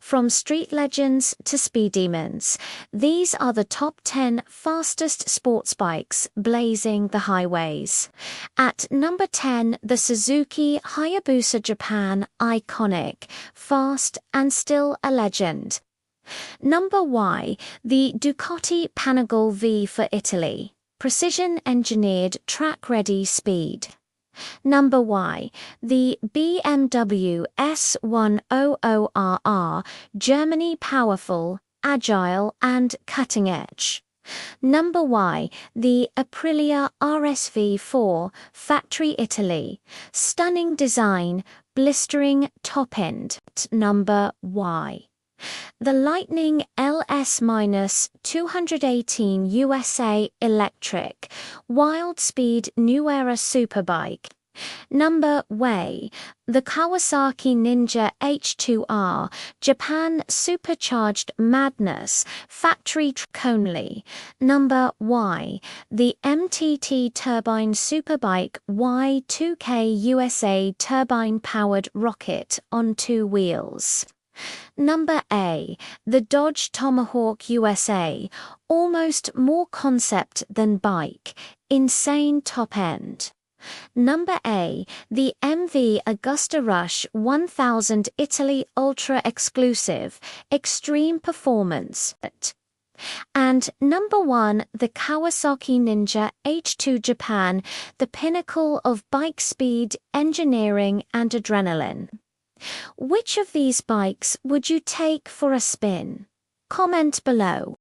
From street legends to speed demons, these are the top 10 fastest sports bikes blazing the highways. At number 10, the Suzuki Hayabusa Japan, iconic, fast and still a legend. Number Y, the Ducati Panigale V for Italy, precision-engineered track-ready speed. Number Y, the BMW S1000RR, Germany, powerful, agile and cutting edge. Number Y, the Aprilia RSV4, factory Italy, stunning design, blistering top end. Number Y, the Lightning LS-218 USA electric, wild speed new era superbike. Number Y, the Kawasaki Ninja H2R, Japan supercharged madness, factory truck only. Number Y, the MTT Turbine Superbike Y2K USA turbine powered rocket on 2 wheels. Number A, the Dodge Tomahawk USA, almost more concept than bike, insane top end. Number A, the MV Agusta Rush 1000 Italy Ultra Exclusive, extreme performance. And number 1, the Kawasaki Ninja H2 Japan, the pinnacle of bike speed, engineering and adrenaline. Which of these bikes would you take for a spin? Comment below.